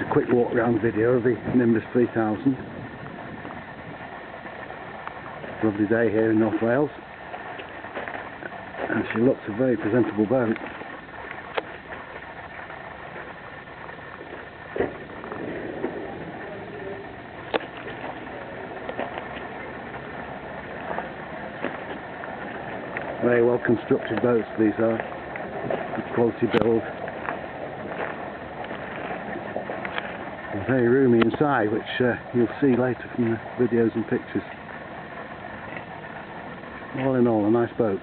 just a quick walk around video of the Nimbus 3000. Lovely day here in North Wales, and she looks a very presentable boat. Very well constructed boats these are, good quality build. Very roomy inside, which you'll see later from the videos and pictures. All in all, a nice boat.